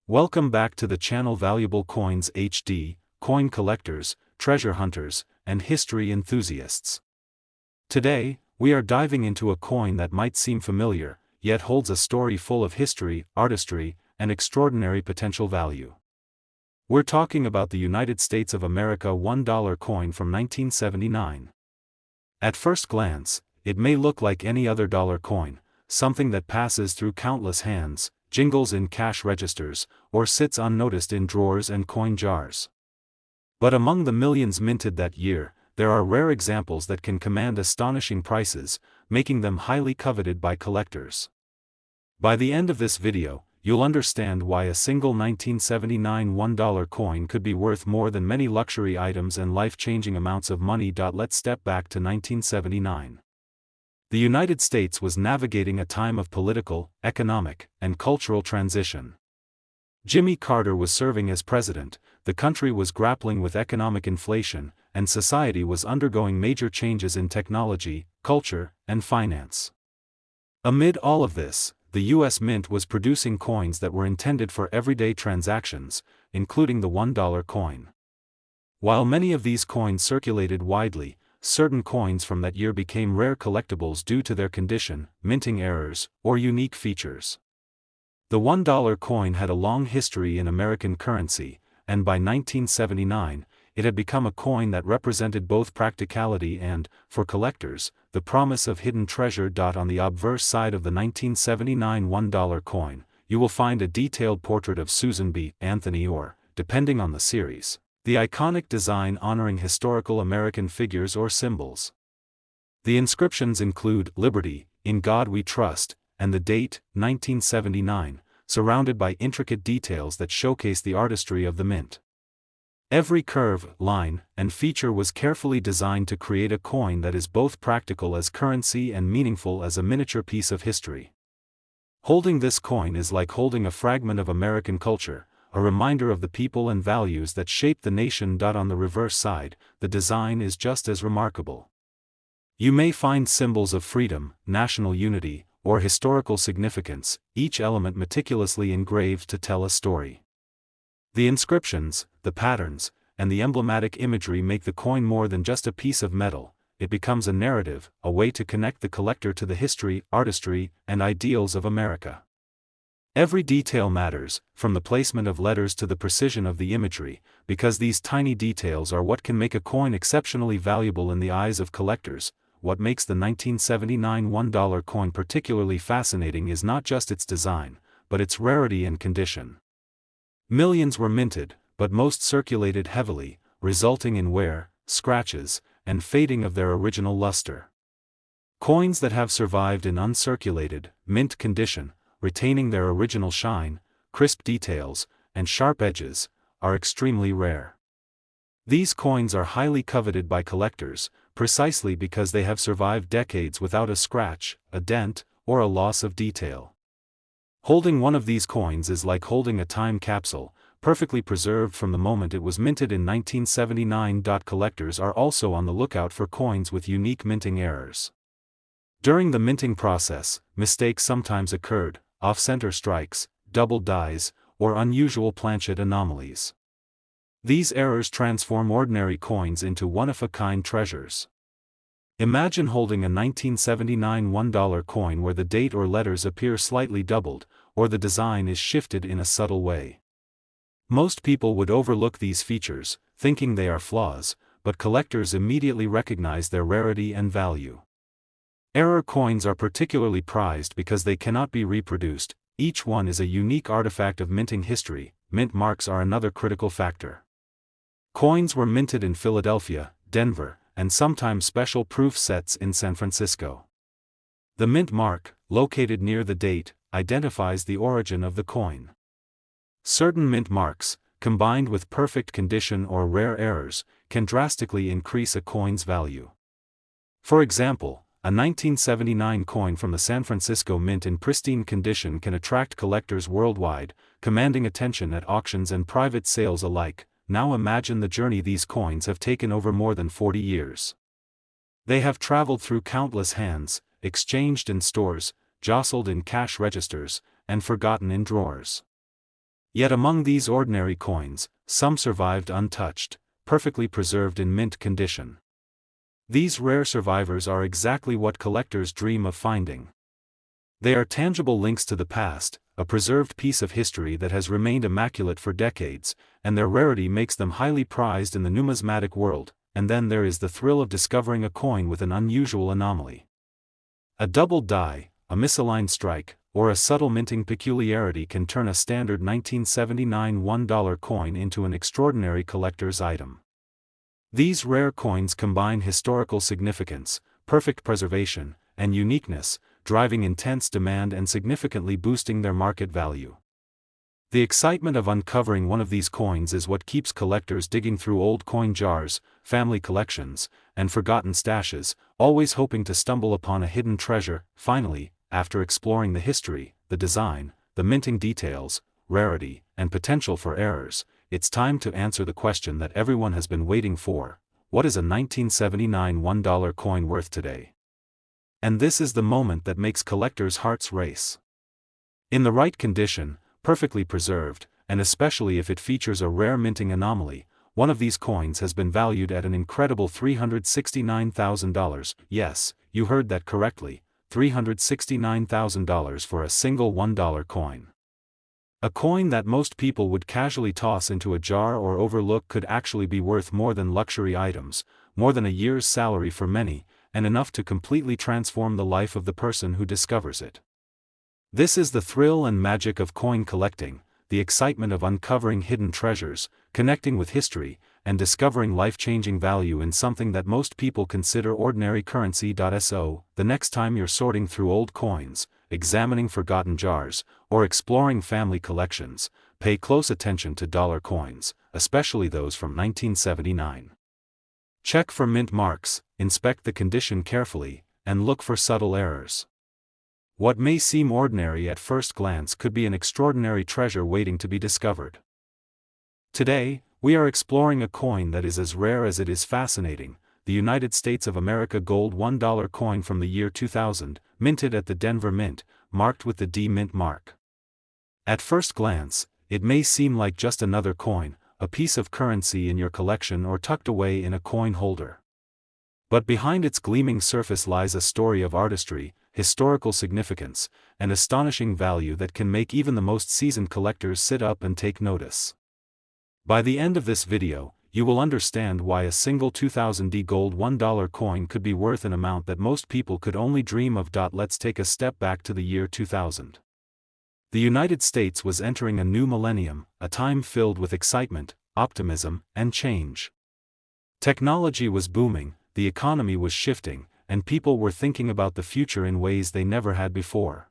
Welcome back to the channel Valuable Coins HD, coin collectors, treasure hunters, and history enthusiasts. Today, we are diving into a coin that might seem familiar, yet holds a story full of history, artistry, and extraordinary potential value. We're talking about the United States of America $1 coin from 1979. At first glance, it may look like any other dollar coin, something that passes through countless hands, jingles in cash registers, or sits unnoticed in drawers and coin jars. But among the millions minted that year, there are rare examples that can command astonishing prices, making them highly coveted by collectors. By the end of this video, you'll understand why a single 1979 $1 coin could be worth more than many luxury items and life-changing amounts of money. Let's step back to 1979. The United States was navigating a time of political, economic, and cultural transition. Jimmy Carter was serving as president, the country was grappling with economic inflation, and society was undergoing major changes in technology, culture, and finance. Amid all of this, the U.S. Mint was producing coins that were intended for everyday transactions, including the $1 coin. While many of these coins circulated widely, certain coins from that year became rare collectibles due to their condition, minting errors, or unique features. The $1 coin had a long history in American currency, and by 1979, it had become a coin that represented both practicality and, for collectors, the promise of hidden treasure. On the obverse side of the 1979 $1 coin, you will find a detailed portrait of Susan B. Anthony or, depending on the series, the iconic design honoring historical American figures or symbols. The inscriptions include "Liberty, in God We Trust," and the date, 1979, surrounded by intricate details that showcase the artistry of the mint. Every curve, line, and feature was carefully designed to create a coin that is both practical as currency and meaningful as a miniature piece of history. Holding this coin is like holding a fragment of American culture, a reminder of the people and values that shaped the nation. On the reverse side, the design is just as remarkable. You may find symbols of freedom, national unity, or historical significance, each element meticulously engraved to tell a story. The inscriptions, the patterns, and the emblematic imagery make the coin more than just a piece of metal. It becomes a narrative, a way to connect the collector to the history, artistry, and ideals of America. Every detail matters, from the placement of letters to the precision of the imagery, because these tiny details are what can make a coin exceptionally valuable in the eyes of collectors. What makes the 1979 $1 coin particularly fascinating is not just its design, but its rarity and condition. Millions were minted, but most circulated heavily, resulting in wear, scratches, and fading of their original luster. Coins that have survived in uncirculated, mint condition, retaining their original shine, crisp details, and sharp edges, are extremely rare. These coins are highly coveted by collectors, precisely because they have survived decades without a scratch, a dent, or a loss of detail. Holding one of these coins is like holding a time capsule, perfectly preserved from the moment it was minted in 1979. Collectors are also on the lookout for coins with unique minting errors. During the minting process, mistakes sometimes occurred, off-center strikes, double dies, or unusual planchet anomalies. These errors transform ordinary coins into one-of-a-kind treasures. Imagine holding a 1979 $1 coin where the date or letters appear slightly doubled, or the design is shifted in a subtle way. Most people would overlook these features, thinking they are flaws, but collectors immediately recognize their rarity and value. Error coins are particularly prized because they cannot be reproduced. Each one is a unique artifact of minting history. Mint marks are another critical factor. Coins were minted in Philadelphia, Denver, and sometimes special proof sets in San Francisco. The mint mark, located near the date, identifies the origin of the coin. Certain mint marks, combined with perfect condition or rare errors, can drastically increase a coin's value. For example, a 1979 coin from the San Francisco Mint in pristine condition can attract collectors worldwide, commanding attention at auctions and private sales alike. Now imagine the journey these coins have taken over more than 40 years. They have traveled through countless hands, exchanged in stores, jostled in cash registers, and forgotten in drawers. Yet among these ordinary coins, some survived untouched, perfectly preserved in mint condition. These rare survivors are exactly what collectors dream of finding. They are tangible links to the past, a preserved piece of history that has remained immaculate for decades, and their rarity makes them highly prized in the numismatic world. And then there is the thrill of discovering a coin with an unusual anomaly. A doubled die, a misaligned strike, or a subtle minting peculiarity can turn a standard 1979 $1 coin into an extraordinary collector's item. These rare coins combine historical significance, perfect preservation, and uniqueness, driving intense demand and significantly boosting their market value. The excitement of uncovering one of these coins is what keeps collectors digging through old coin jars, family collections, and forgotten stashes, always hoping to stumble upon a hidden treasure. Finally, after exploring the history, the design, the minting details, rarity, and potential for errors, it's time to answer the question that everyone has been waiting for: what is a 1979 $1 coin worth today? And this is the moment that makes collectors' hearts race. In the right condition, perfectly preserved, and especially if it features a rare minting anomaly, one of these coins has been valued at an incredible $369,000. Yes, you heard that correctly, $369,000 for a single $1 coin. A coin that most people would casually toss into a jar or overlook could actually be worth more than luxury items, more than a year's salary for many, and enough to completely transform the life of the person who discovers it. This is the thrill and magic of coin collecting, the excitement of uncovering hidden treasures, connecting with history, and discovering life-changing value in something that most people consider ordinary currency. So, the next time you're sorting through old coins, examining forgotten jars, or exploring family collections, pay close attention to dollar coins, especially those from 1979. Check for mint marks, inspect the condition carefully, and look for subtle errors. What may seem ordinary at first glance could be an extraordinary treasure waiting to be discovered. Today, we are exploring a coin that is as rare as it is fascinating: the United States of America gold $1 coin from the year 2000, minted at the Denver Mint, marked with the D Mint mark. At first glance, it may seem like just another coin, a piece of currency in your collection or tucked away in a coin holder. But behind its gleaming surface lies a story of artistry, historical significance, and astonishing value that can make even the most seasoned collectors sit up and take notice. By the end of this video, you will understand why a single 2000 gold $1 coin could be worth an amount that most people could only dream of. Let's take a step back to the year 2000. The United States was entering a new millennium, a time filled with excitement, optimism, and change. Technology was booming, the economy was shifting, and people were thinking about the future in ways they never had before.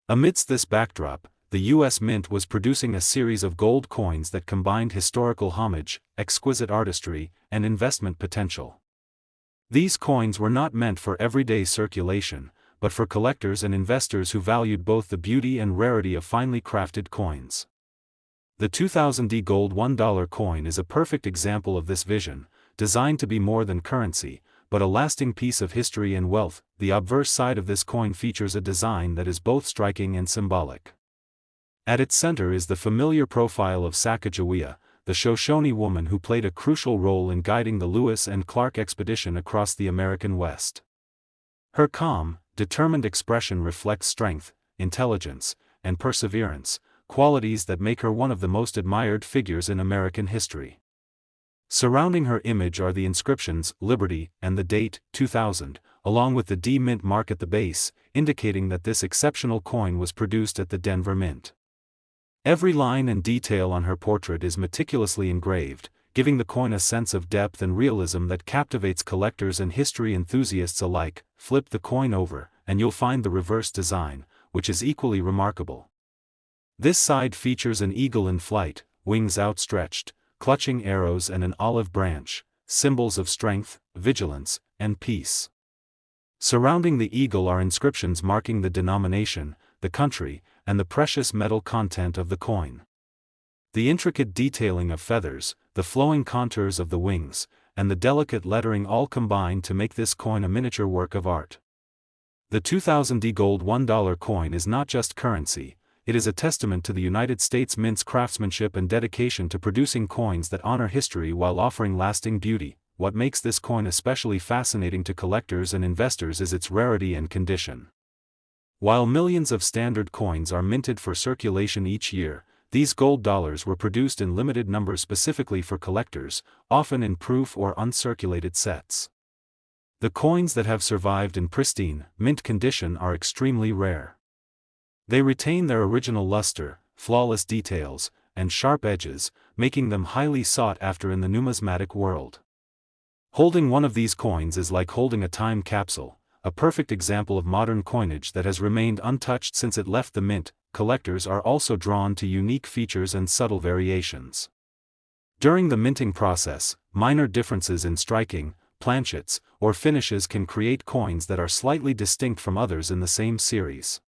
Amidst this backdrop, the U.S. Mint was producing a series of gold coins that combined historical homage, exquisite artistry, and investment potential. These coins were not meant for everyday circulation, but for collectors and investors who valued both the beauty and rarity of finely crafted coins. The 2000 gold $1 coin is a perfect example of this vision, designed to be more than currency, but a lasting piece of history and wealth. The obverse side of this coin features a design that is both striking and symbolic. At its center is the familiar profile of Sacagawea, the Shoshone woman who played a crucial role in guiding the Lewis and Clark expedition across the American West. Her calm, determined expression reflects strength, intelligence, and perseverance, qualities that make her one of the most admired figures in American history. Surrounding her image are the inscriptions "Liberty" and the date, 2000, along with the D Mint mark at the base, indicating that this exceptional coin was produced at the Denver Mint. Every line and detail on her portrait is meticulously engraved, giving the coin a sense of depth and realism that captivates collectors and history enthusiasts alike. Flip the coin over, and you'll find the reverse design, which is equally remarkable. This side features an eagle in flight, wings outstretched, clutching arrows and an olive branch, symbols of strength, vigilance, and peace. Surrounding the eagle are inscriptions marking the denomination, the country, and the precious metal content of the coin. The intricate detailing of feathers, the flowing contours of the wings, and the delicate lettering all combine to make this coin a miniature work of art. The 2000 gold $1 coin is not just currency, it is a testament to the United States Mint's craftsmanship and dedication to producing coins that honor history while offering lasting beauty. What makes this coin especially fascinating to collectors and investors is its rarity and condition. While millions of standard coins are minted for circulation each year, these gold dollars were produced in limited numbers specifically for collectors, often in proof or uncirculated sets. The coins that have survived in pristine, mint condition are extremely rare. They retain their original luster, flawless details, and sharp edges, making them highly sought after in the numismatic world. Holding one of these coins is like holding a time capsule, a perfect example of modern coinage that has remained untouched since it left the mint. Collectors are also drawn to unique features and subtle variations. During the minting process, minor differences in striking, planchets, or finishes can create coins that are slightly distinct from others in the same series.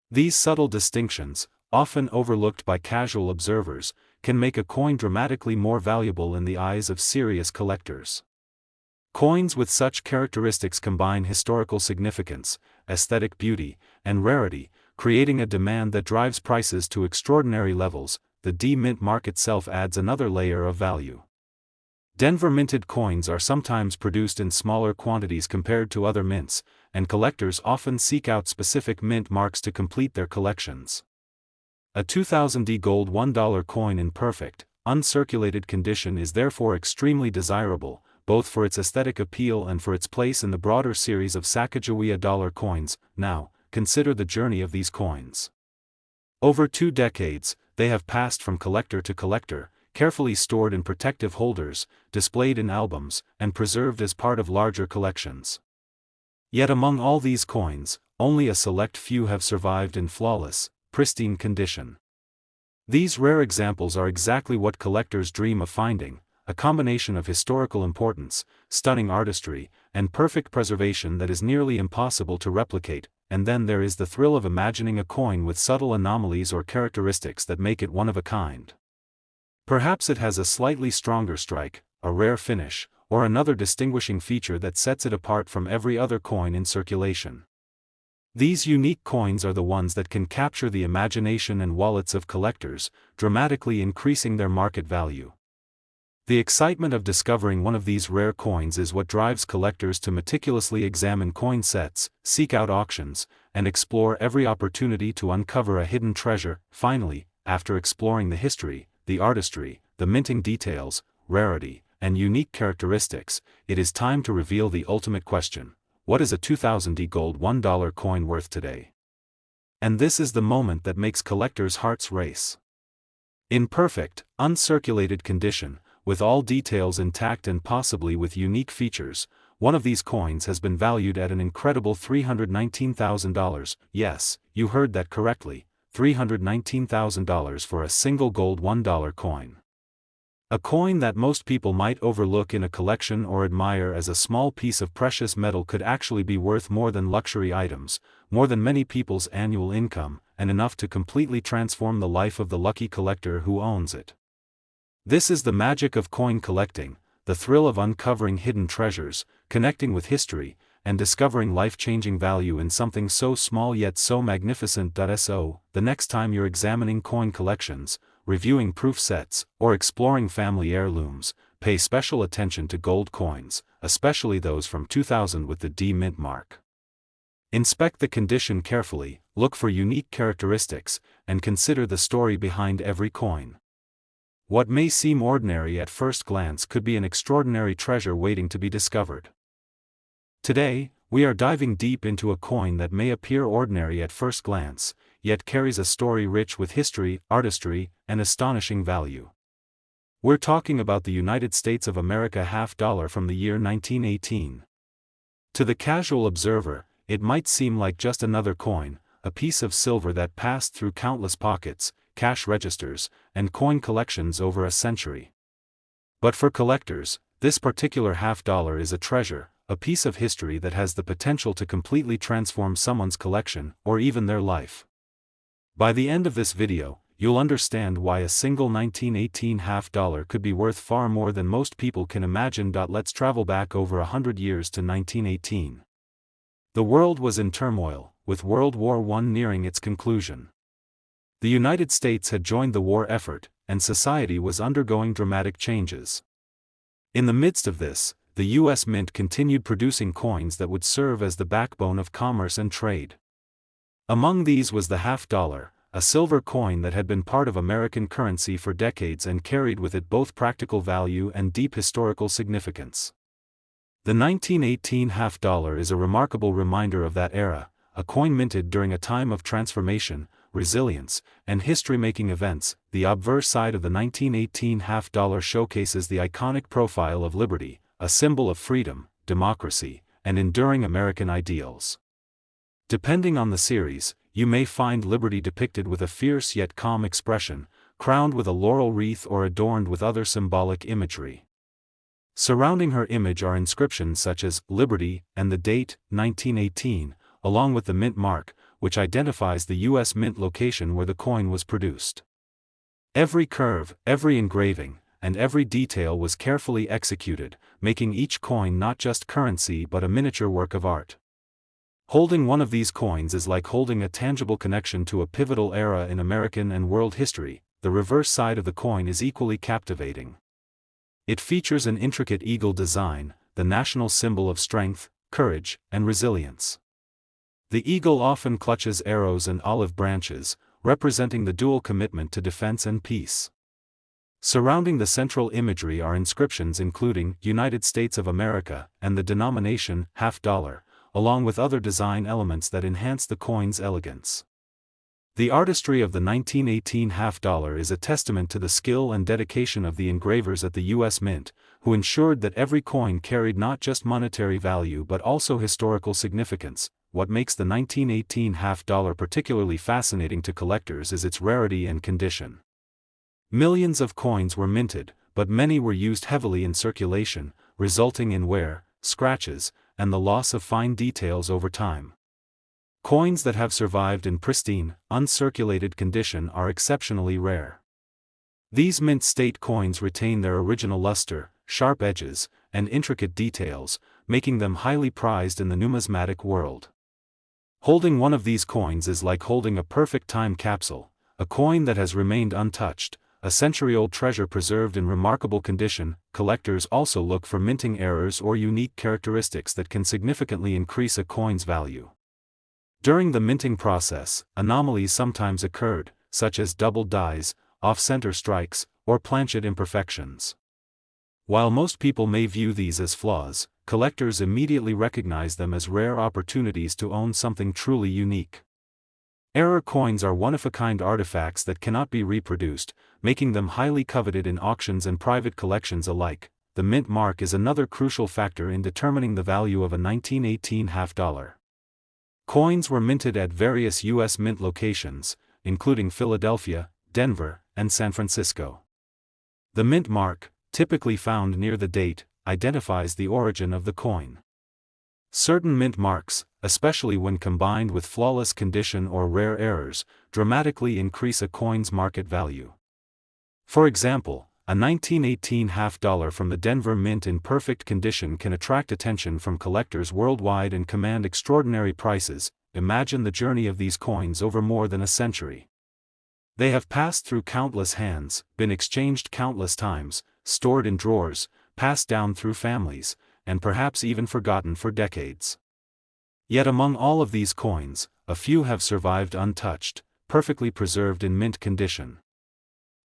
These subtle distinctions, often overlooked by casual observers, can make a coin dramatically more valuable in the eyes of serious collectors. Coins with such characteristics combine historical significance, aesthetic beauty, and rarity, creating a demand that drives prices to extraordinary levels. The D-mint mark itself adds another layer of value. Denver minted coins are sometimes produced in smaller quantities compared to other mints, and collectors often seek out specific mint marks to complete their collections. A 2000 D gold $1 coin in perfect, uncirculated condition is therefore extremely desirable, both for its aesthetic appeal and for its place in the broader series of Sacagawea dollar coins. Now, consider the journey of these coins. Over 2 decades, they have passed from collector to collector, carefully stored in protective holders, displayed in albums, and preserved as part of larger collections. Yet among all these coins, only a select few have survived in flawless, pristine condition. These rare examples are exactly what collectors dream of finding, a combination of historical importance, stunning artistry, and perfect preservation that is nearly impossible to replicate. And then there is the thrill of imagining a coin with subtle anomalies or characteristics that make it one of a kind. Perhaps it has a slightly stronger strike, a rare finish, or another distinguishing feature that sets it apart from every other coin in circulation. These unique coins are the ones that can capture the imagination and wallets of collectors, dramatically increasing their market value. The excitement of discovering one of these rare coins is what drives collectors to meticulously examine coin sets, seek out auctions, and explore every opportunity to uncover a hidden treasure. Finally, after exploring the history, the artistry, the minting details, rarity, and unique characteristics, it is time to reveal the ultimate question: what is a 2000 D gold $1 coin worth today? And this is the moment that makes collectors' hearts race. In perfect, uncirculated condition, with all details intact and possibly with unique features, one of these coins has been valued at an incredible $319,000. Yes, you heard that correctly, $319,000 for a single gold $1 coin. A coin that most people might overlook in a collection or admire as a small piece of precious metal could actually be worth more than luxury items, more than many people's annual income, and enough to completely transform the life of the lucky collector who owns it. This is the magic of coin collecting, the thrill of uncovering hidden treasures, connecting with history, and discovering life-changing value in something so small yet so magnificent. So, the next time you're examining coin collections, reviewing proof sets, or exploring family heirlooms, pay special attention to gold coins, especially those from 2000 with the D mint mark. Inspect the condition carefully, look for unique characteristics, and consider the story behind every coin. What may seem ordinary at first glance could be an extraordinary treasure waiting to be discovered. Today, we are diving deep into a coin that may appear ordinary at first glance, yet carries a story rich with history, artistry, and astonishing value. We're talking about the United States of America $50 from the year 1918. To the casual observer, it might seem like just another coin, a piece of silver that passed through countless pockets, cash registers, and coin collections over a century. But for collectors, this particular $50 is a treasure, a piece of history that has the potential to completely transform someone's collection, or even their life. By the end of this video, you'll understand why a single 1918 $50 could be worth far more than most people can imagine. Let's travel back over 100 years to 1918. The world was in turmoil, with World War I nearing its conclusion. The United States had joined the war effort, and society was undergoing dramatic changes. In the midst of this, the U.S. Mint continued producing coins that would serve as the backbone of commerce and trade. Among these was the half-dollar, a silver coin that had been part of American currency for decades and carried with it both practical value and deep historical significance. The 1918 half-dollar is a remarkable reminder of that era, a coin minted during a time of transformation, resilience, and history-making events. The obverse side of the 1918 half-dollar showcases the iconic profile of liberty, a symbol of freedom, democracy, and enduring American ideals. Depending on the series, you may find liberty depicted with a fierce yet calm expression, crowned with a laurel wreath or adorned with other symbolic imagery. Surrounding her image are inscriptions such as "Liberty" and the date, 1918, along with the mint mark, which identifies the U.S. Mint location where the coin was produced. Every curve, every engraving, and every detail was carefully executed, making each coin not just currency but a miniature work of art. Holding one of these coins is like holding a tangible connection to a pivotal era in American and world history. The reverse side of the coin is equally captivating. It features an intricate eagle design, the national symbol of strength, courage, and resilience. The eagle often clutches arrows and olive branches, representing the dual commitment to defense and peace. Surrounding the central imagery are inscriptions including "United States of America" and the denomination "half-dollar", along with other design elements that enhance the coin's elegance. The artistry of the 1918 half-dollar is a testament to the skill and dedication of the engravers at the U.S. Mint, who ensured that every coin carried not just monetary value but also historical significance. What makes the 1918 half-dollar particularly fascinating to collectors is its rarity and condition. Millions of coins were minted, but many were used heavily in circulation, resulting in wear, scratches, and the loss of fine details over time. Coins that have survived in pristine, uncirculated condition are exceptionally rare. These mint state coins retain their original luster, sharp edges, and intricate details, making them highly prized in the numismatic world. Holding one of these coins is like holding a perfect time capsule, a coin that has remained untouched, a century-old treasure preserved in remarkable condition. Collectors also look for minting errors or unique characteristics that can significantly increase a coin's value. During the minting process, anomalies sometimes occurred, such as doubled dies, off-center strikes, or planchet imperfections. While most people may view these as flaws, collectors immediately recognize them as rare opportunities to own something truly unique. Error coins are one-of-a-kind artifacts that cannot be reproduced, making them highly coveted in auctions and private collections alike. The mint mark is another crucial factor in determining the value of a 1918 half-dollar. Coins were minted at various U.S. Mint locations, including Philadelphia, Denver, and San Francisco. The mint mark, typically found near the date, identifies the origin of the coin. Certain mint marks, especially when combined with flawless condition or rare errors, dramatically increase a coin's market value. For example, a 1918 half-dollar from the Denver Mint in perfect condition can attract attention from collectors worldwide and command extraordinary prices. Imagine the journey of these coins over more than a century. They have passed through countless hands, been exchanged countless times, stored in drawers, passed down through families, and perhaps even forgotten for decades. Yet among all of these coins, a few have survived untouched, perfectly preserved in mint condition.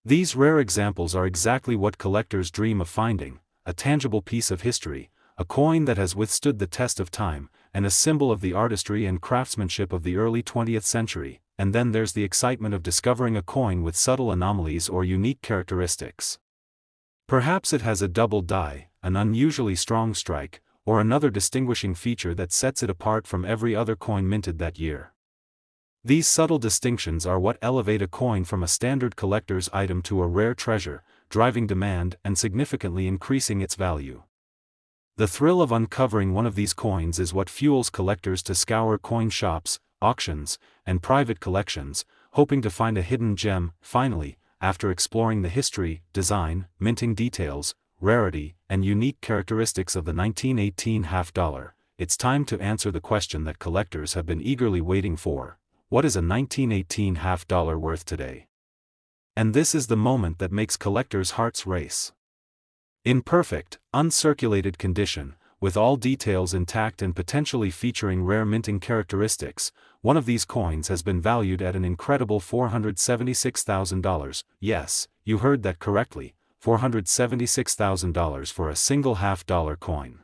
These rare examples are exactly what collectors dream of finding: a tangible piece of history, a coin that has withstood the test of time, and a symbol of the artistry and craftsmanship of the early 20th century. And then there's the excitement of discovering a coin with subtle anomalies or unique characteristics. Perhaps it has a double die, an unusually strong strike, or another distinguishing feature that sets it apart from every other coin minted that year. These subtle distinctions are what elevate a coin from a standard collector's item to a rare treasure, driving demand and significantly increasing its value. The thrill of uncovering one of these coins is what fuels collectors to scour coin shops, auctions, and private collections, hoping to find a hidden gem. Finally, after exploring the history, design, minting details, rarity, and unique characteristics of the 1918 half-dollar, it's time to answer the question that collectors have been eagerly waiting for: what is a 1918 half-dollar worth today? And this is the moment that makes collectors' hearts race. In perfect, uncirculated condition, with all details intact and potentially featuring rare minting characteristics, one of these coins has been valued at an incredible $476,000. Yes, you heard that correctly, $476,000 for a single half-dollar coin.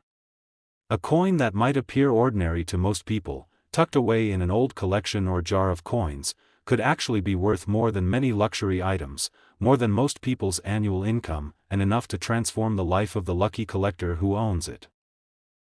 A coin that might appear ordinary to most people, tucked away in an old collection or jar of coins, could actually be worth more than many luxury items, more than most people's annual income, and enough to transform the life of the lucky collector who owns it.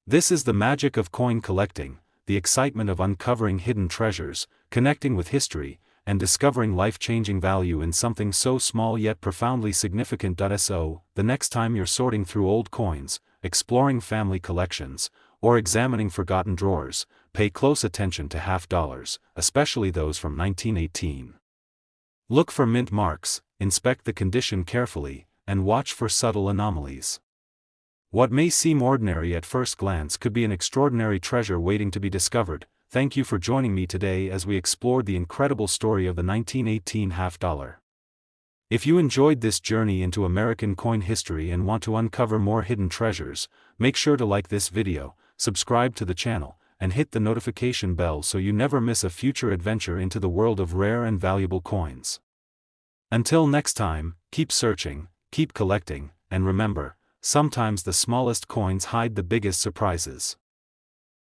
This is the magic of coin collecting, the excitement of uncovering hidden treasures, connecting with history, and discovering life-changing value in something so small yet profoundly significant. So, the next time you're sorting through old coins, exploring family collections, or examining forgotten drawers, pay close attention to half-dollars, especially those from 1918. Look for mint marks, inspect the condition carefully, and watch for subtle anomalies. What may seem ordinary at first glance could be an extraordinary treasure waiting to be discovered. Thank you for joining me today as we explored the incredible story of the 1918 half-dollar. If you enjoyed this journey into American coin history and want to uncover more hidden treasures, make sure to like this video, subscribe to the channel, and hit the notification bell so you never miss a future adventure into the world of rare and valuable coins. Until next time, keep searching, keep collecting, and remember, sometimes the smallest coins hide the biggest surprises.